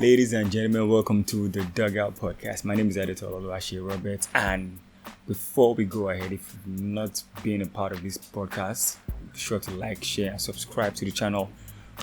Ladies and gentlemen, welcome to the Dugout Podcast. My name is Editor Oluwaseyi Robert, and before we go ahead, if you've not been a part of this podcast, be sure to like, share, and subscribe to the channel.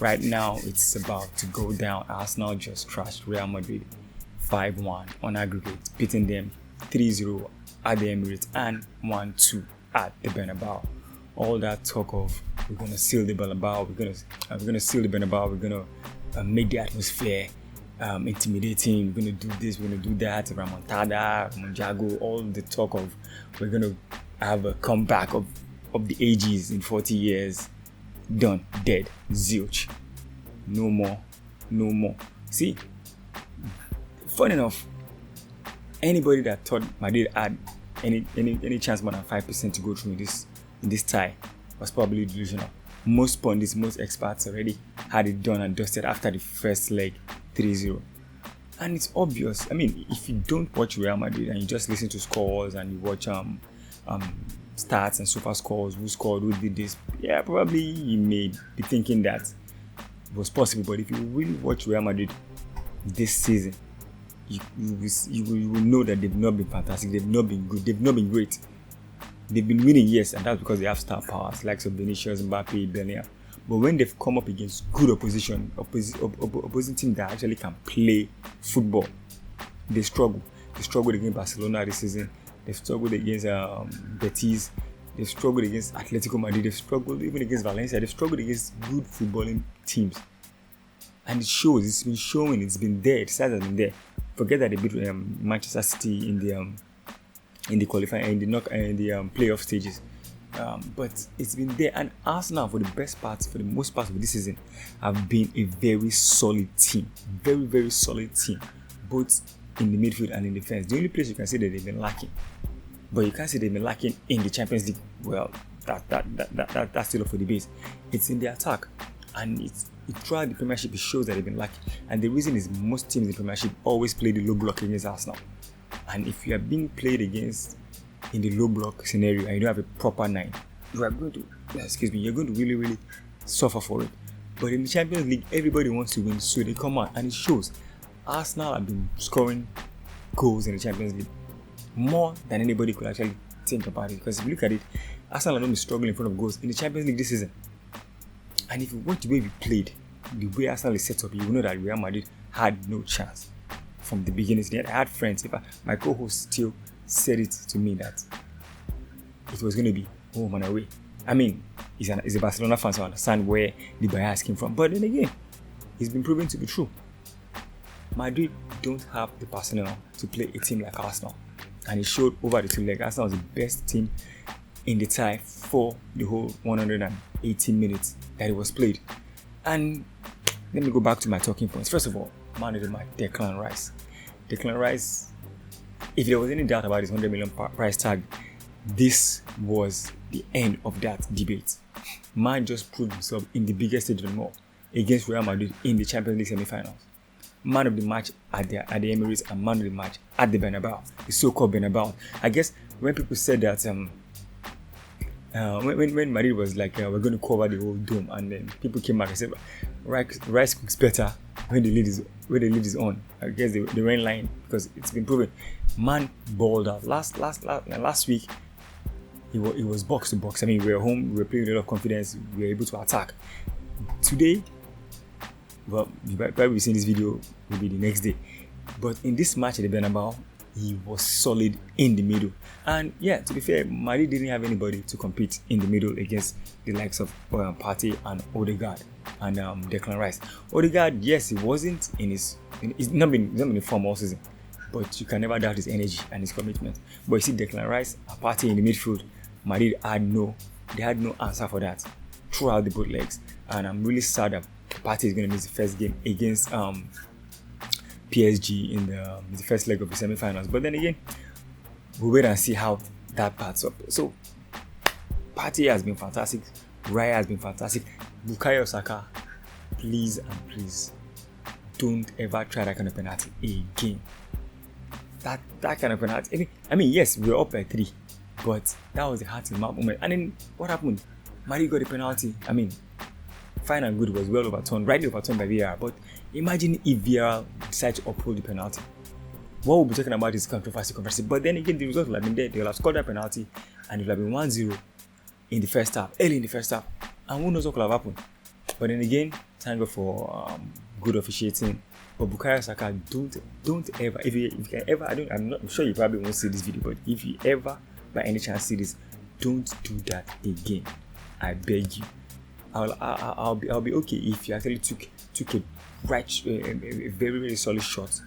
Right now, it's about to go down. Arsenal just crashed Real Madrid 5-1 on aggregate, beating them 3-0 at the Emirates and 1-2 at the Bernabeu. All that talk of we're gonna seal the Bernabeu, we're gonna seal the Bernabeu, we're gonna make the atmosphere intimidating, we're gonna do this, we're gonna do that, Ramontada, Ramonjago, all the talk of we're gonna have a comeback of the ages in 40 years. Done, dead, zilch. No more. See, funny enough, anybody that thought Madrid had any chance more than 5% to go through in this tie was probably delusional. Most pundits, most experts already had it done and dusted after the first leg, 3-0. And it's obvious. I mean, if you don't watch Real Madrid and you just listen to scores and you watch stats and super scores, who scored, who did this, yeah, probably you may be thinking that it was possible. But if you really watch Real Madrid this season, you will know that they've not been fantastic, they've not been good, they've not been great. They've been winning, yes, and that's because they have star powers like Vinicius, Mbappe, Bernabeu. But when they've come up against good opposition, opposing team that actually can play football, they struggle. They struggled against Barcelona this season. They've struggled against Betis. They've struggled against Atletico Madrid. They've struggled even against Valencia. They've struggled against good footballing teams. And it shows. It's been showing. It's been there. The size has been there. Forget that they beat Manchester City in the qualifying, in the playoff stages. But it's been there. And Arsenal, for the most part of this season, have been a very solid team. Very, very solid team. Both in the midfield and in defense. The only place you can say that they've been lacking, but you can't say they've been lacking in the Champions League. Well, that's still up for debate. It's in the attack, and throughout the Premiership it shows that they've been lacking. And the reason is most teams in the Premiership always play the low block against Arsenal. And if you are being played against in the low block scenario and you don't have a proper 9, you're going to really, really suffer for it. But in the Champions League, everybody wants to win, so they come out, and it shows. Arsenal have been scoring goals in the Champions League more than anybody could actually think about it. Because if you look at it, Arsenal have been struggling in front of goals in the Champions League this season. And if you watch the way we played, the way Arsenal is set up, you will know that Real Madrid had no chance from the beginning. I had friends. My co-host still said it to me that it was going to be home and away. I mean, he's a Barcelona fan, so I understand where the bias came from. But then again, it's been proven to be true. Madrid don't have the personnel to play a team like Arsenal, and it showed over the 2 legs. Arsenal was the best team in the tie for the whole 180 minutes that it was played. And let me go back to my talking points. First of all, man of the match, Declan Rice. Declan Rice, if there was any doubt about his 100 million price tag, this was the end of that debate. Man just proved himself in the biggest stage of them all against Real Madrid in the Champions League semi-finals. Man of the match at the Emirates and man of the match at the Bernabeu, the so-called Bernabeu. I guess when people said that, when Madrid was like, we're going to cover the whole dome, and then people came back and said, Rice cooks better when the lead is on. I guess they were in line because it's been proven. Man balled out. Last week, he was box to box. I mean, we were home, we were playing with a lot of confidence, we were able to attack. Today, well, you probably seeing this video will be the next day. But in this match at the Bernabeu, he was solid in the middle. And yeah, to be fair, Madrid didn't have anybody to compete in the middle against the likes of Partey and Odegaard and Declan Rice. Odegaard, yes, he wasn't he's not been in form all season, but you can never doubt his energy and his commitment. But you see Declan Rice and Partey in the midfield, Madrid had no answer for that throughout the both legs. And I'm really sad that Partey is going to miss the first game against PSG in the first leg of the semi-finals. But then again, we'll wait and see how that parts up. So, Partey has been fantastic. Raya has been fantastic. Bukayo Saka, please and please, don't ever try that kind of penalty again. That kind of penalty. I mean, yes, we were up by 3, but that was a heart-in-mouth moment. And then what happened? Madrid got the penalty. I mean, fine and good, was well overturned, rightly overturned by VAR. But imagine if VAR decide to uphold the penalty. What we'll be talking about is controversy. But then again, the result will have been there. They will have scored that penalty and it will have been 1-0 in the first half, early in the first half. And who knows what could have happened. But then again, thank God for good officiating. But Bukayo Saka, don't ever, if you can ever, I'm sure you probably won't see this video, but if you ever by any chance see this, don't do that again. I beg you. I'll be okay if you actually took a very, very solid shot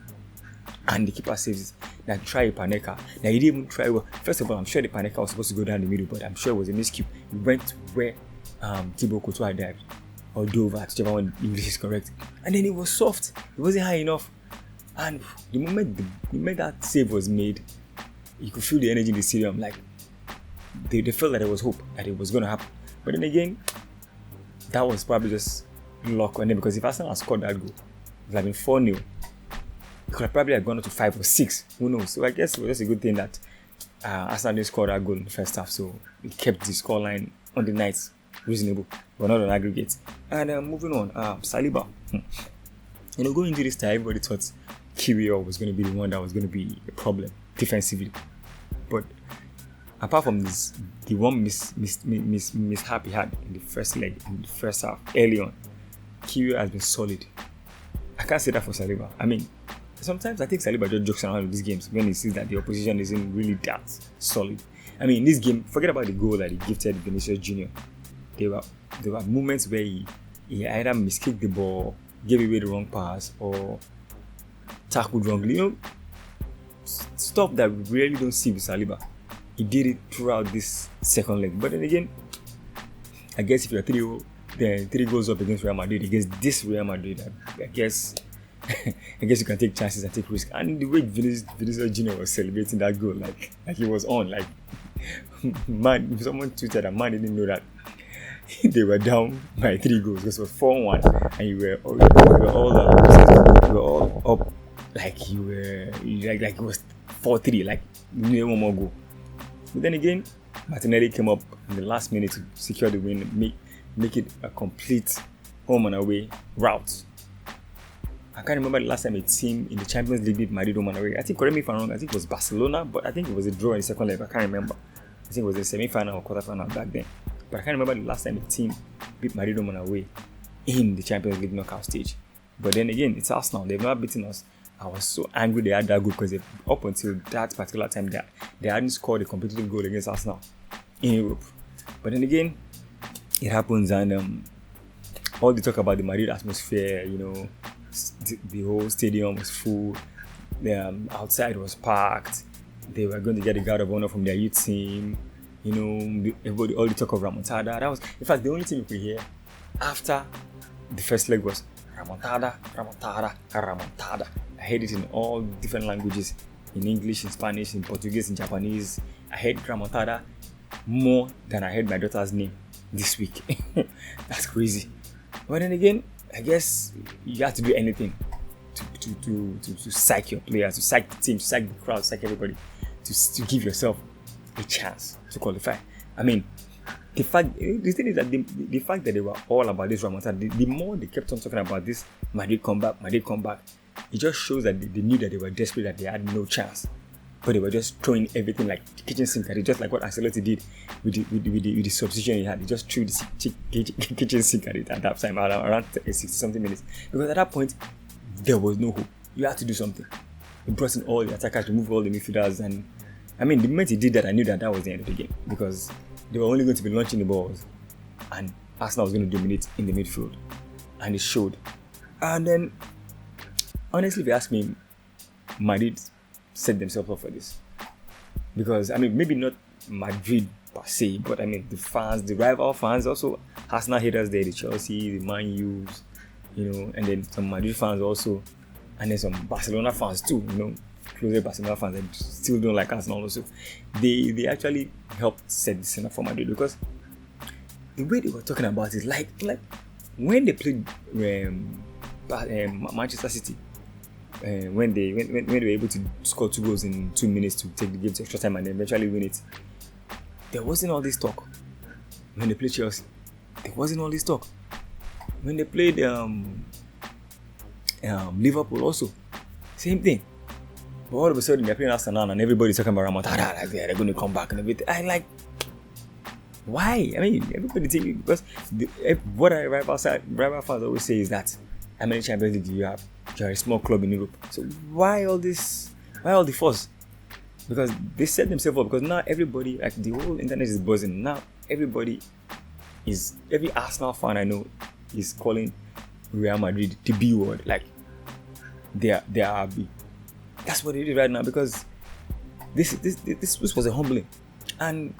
and the keeper saves it. Now try a Panenka. Now he didn't even try. Well, first of all, I'm sure the Panenka was supposed to go down the middle, but I'm sure it was a miscue. He went where Thibaut Courtois dived or dove, whichever one English is correct. And then it was soft. It wasn't high enough. And the moment that save was made, you could feel the energy in the stadium. Like they felt that there was hope that it was going to happen. But then again, that was probably just luck on them, because if Arsenal had scored that goal, it would have been 4-0. It could have probably gone up to 5 or 6. Who knows? So I guess it was just a good thing that Arsenal didn't score that goal in the first half. So it kept the scoreline on the night reasonable, but not on aggregate. And moving on, Saliba. Going into this time, everybody thought Kiwior was going to be the one that was going to be a problem defensively. But apart from this, the one mishap he had in the first leg, in the first half, early on, Kiwior has been solid. I can't say that for Saliba. I mean, sometimes I think Saliba just jokes around in these games when he sees that the opposition isn't really that solid. I mean, in this game, forget about the goal that he gifted Vinicius Jr. There were moments where he either miskicked the ball, gave away the wrong pass, or tackled wrongly. Stuff that we really don't see with Saliba. He did it throughout this second leg. But then again, I guess if you're 3 goals up against Real Madrid, against this Real Madrid, I guess you can take chances and take risks. And the way Vinicius Jr. was celebrating that goal, like he was on, like man, someone tweeted that man didn't know that they were down by 3 goals because it was 4-1, and you were all up, like you were like it was 4-3, like you needed one more goal. But then again, Martinelli came up in the last minute to secure the win, make it a complete home and away route. I can't remember the last time a team in the Champions League beat Madrid home and away. I think, correct me if I'm wrong, I think it was Barcelona, but I think it was a draw in the second leg. I can't remember. I think it was a semi-final or quarter-final back then. But I can't remember the last time a team beat Madrid home and away in the Champions League knockout stage. But then again, it's Arsenal. They've not beaten us. I was so angry they had that goal, because up until that particular time, they hadn't scored a competitive goal against Arsenal in Europe. But then again, it happens, and all the talk about the Madrid atmosphere, the whole stadium was full, the outside was packed, they were going to get the guard of honor from their youth team, everybody, all the talk of Ramontada. That was, in fact, the only thing you could hear after the first leg was Ramontada, Ramontada, Ramontada. I heard it in all different languages, in English, in Spanish, in Portuguese, in Japanese. I heard Ramontada more than I heard my daughter's name this week. That's crazy. But then again, I guess you have to do anything to psych your players, to psych the team, to psych the crowd, psych everybody, to give yourself a chance to qualify. I mean, the thing is that the fact that they were all about this Ramontada, the more they kept on talking about this Madrid comeback, it just shows that they knew that they were desperate, that they had no chance. But they were just throwing everything like kitchen sink at it, just like what Ancelotti did with the substitution he had. He just threw the kitchen sink at it at that time, around 60-something minutes. Because at that point, there was no hope. You had to do something. He brought in all the attackers, removed all the midfielders, and I mean, the moment he did that, I knew that was the end of the game, because they were only going to be launching the balls, and Arsenal was going to dominate in the midfield, and it showed. And then, honestly, if you ask me, Madrid set themselves up for this, because I mean, maybe not Madrid per se, but I mean the rival fans, also Arsenal haters there, the Chelsea, the Man U's, and then some Madrid fans also, and then some Barcelona fans too, closer Barcelona fans that still don't like Arsenal also. They actually helped set the scene up for Madrid, because the way they were talking about it, like when they played Manchester City, when they were able to score 2 goals in 2 minutes to take the game to extra time and eventually win it, there wasn't all this talk. When they played Chelsea, there wasn't all this talk. When they played Liverpool also, Same thing. But all of a sudden they're playing Arsenal and everybody's talking about Ramontada, like they're going to come back and everything. I like, why? I mean, everybody think, because what rival fans always say is that how many Champions League do you have? You're a small club in Europe. So why all this? Why all the fuss? Because they set themselves up. Because now everybody, like the whole internet is buzzing. Now every Arsenal fan I know is calling Real Madrid the B word. Like they are RB. That's what it is right now, because this was a humbling. And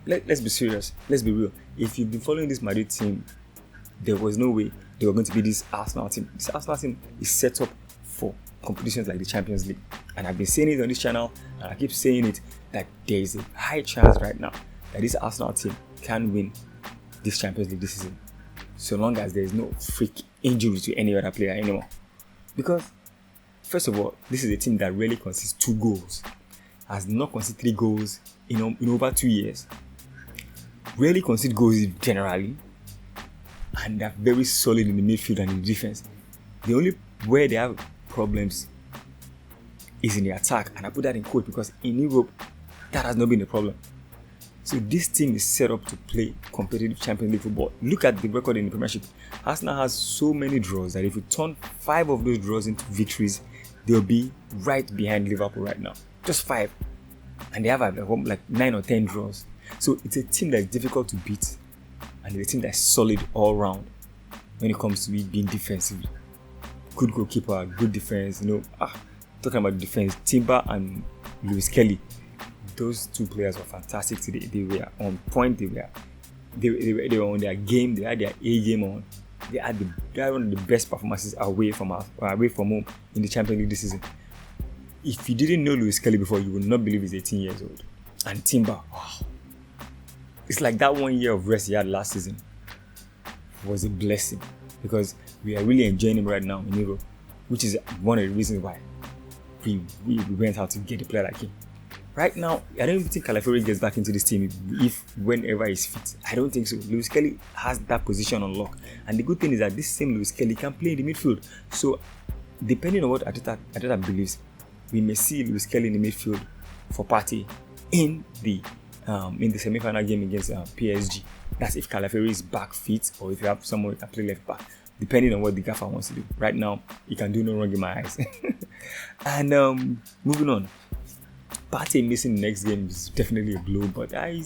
let's be serious. Let's be real. If you've been following this Madrid team, there was no way they were going to be this Arsenal team. This Arsenal team is set up for competitions like the Champions League. And I've been saying it on this channel, and I keep saying it, that there is a high chance right now that this Arsenal team can win this Champions League this season, so long as there is no freak injury to any other player anymore. Because first of all, this is a team that rarely concedes 2 goals, has not conceded 3 goals in over 2 years, rarely concede goals generally, and they're very solid in the midfield and in the defense. The only where they have problems is in the attack, and I put that in quote because in Europe that has not been a problem. So this team is set up to play competitive Champions League football. Look at the record in the Premiership. Arsenal has so many draws that if you turn 5 of those draws into victories, they'll be right behind Liverpool right now. Just 5. And they have like 9 or 10 draws. So it's a team that's difficult to beat, and it's a team that's solid all round when it comes to it being defensive. Good goalkeeper, good defense. Talking about defense, Timber and Lewis Kelly. Those 2 players were fantastic today. They were on point. They were on their game. They had their A game on. They had one of the best performances away from home in the Champions League this season. If you didn't know Lewis Kelly before, you would not believe he's 18 years old. And Timber, wow. It's like that 1 year of rest he had last season was a blessing, because we are really enjoying him right now in Europe, which is one of the reasons why we went out to get a player like him. Right now, I don't even think Calafiori gets back into this team whenever he's fit. I don't think so. Lewis Kelly has that position on lock. And the good thing is that this same Lewis Kelly can play in the midfield. So, depending on what Arteta believes, we may see Lewis Kelly in the midfield for Partey in the semi-final game against PSG. That's if Calafiori is back fit, or if you have someone who can play left back, depending on what the gaffer wants to do. Right now, he can do no wrong in my eyes. And moving on. Partey missing the next game is definitely a blow, but I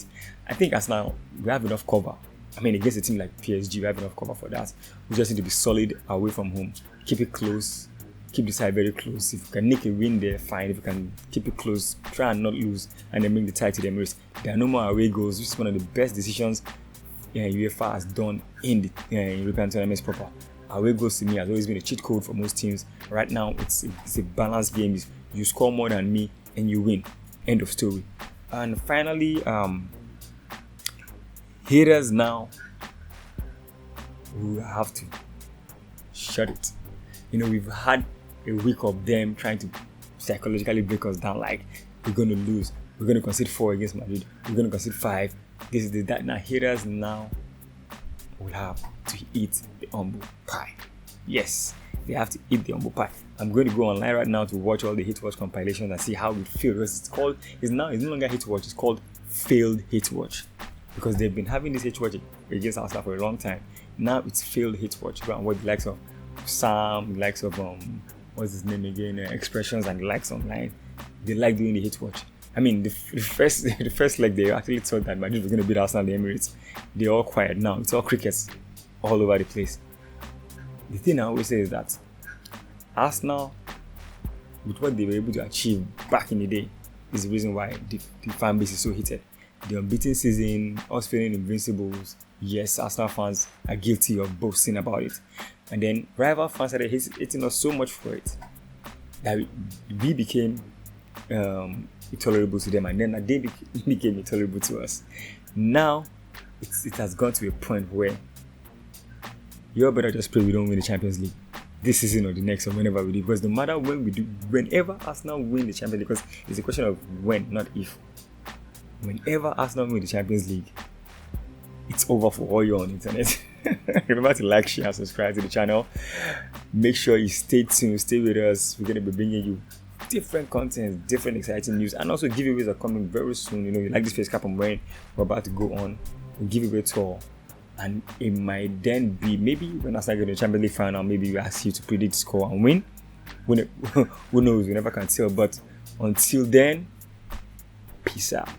think as now we have enough cover. I mean, against a team like PSG, we have enough cover for that. We just need to be solid away from home. Keep it close. Keep the side very close. If you can nick a win there, fine. If you can keep it close, try and not lose, and then bring the tie to the Emirates. There are no more away goals, which is one of the best decisions UEFA has done in the European tournaments proper. Away goals to me has always been a cheat code for most teams. Right now, it's a balanced game. You score more than me and you win. End of story. And finally, haters now will have to shut it. We've had a week of them trying to psychologically break us down, like we're going to lose, we're going to concede 4 against Madrid, we're going to concede 5, this is that. Now haters now will have to eat the humble pie. Yes, they have to eat the humble pie. I'm going to go online right now to watch all the hit watch compilations and see how we feel, because it's no longer hit watch, it's called failed hit watch, because they've been having this hit watch against Arsenal for a long time. Now it's failed hit watch. Go and watch the likes of Sam, the likes of what's his name again, Expressions, and the likes online. They like doing the hit watch. I mean, the first leg they actually thought that Madrid was going to beat Arsenal in the Emirates. They're all quiet now. It's all crickets all over the place. The thing I always say is that Arsenal, with what they were able to achieve back in the day, is the reason why the fan base is so heated. The unbeaten season, us feeling invincibles. Yes, Arsenal fans are guilty of boasting about it. And then rival fans started hating us so much for it that we became intolerable to them, and then they became intolerable to us. Now, it has gone to a point where you better just pray we don't win the Champions League this season or the next, or whenever we do, because no matter when we do, whenever Arsenal win the Champions League, because it's a question of when, not if. Whenever Arsenal win the Champions League, it's over for all you on the internet. Remember to like, share, and subscribe to the channel. Make sure you stay tuned, stay with us. We're going to be bringing you different content, different exciting news, and also giveaways are coming very soon. You like this face cap I'm wearing, we're about to go on a giveaway tour, and it might then be maybe when I start getting the Champions League final, maybe we ask you to predict score and win. Who knows? We never can tell. But until then, peace out.